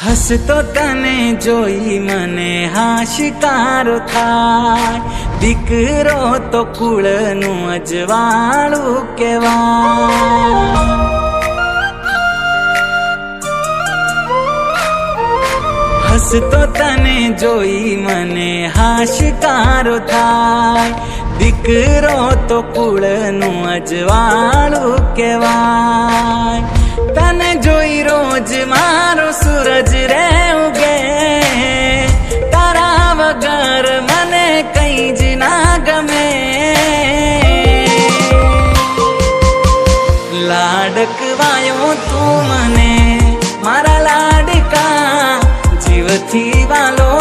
હસતો તને જોઈ મને હાશિકારો થાય, દીકરો તો કુળનું અજવાળું કહેવાય। હસતો તને જોઈ મને હાશિકારો થાય, દીકરો તો કુળનું અજવાળું કહેવાય। તને જોઈ રોજ મારો સૂરજ રે ઉગે, તારા વગર મને કઈ જ ના ગમે। લાડકવાયો તું મને મારા લાડકા, જીવથી વાલો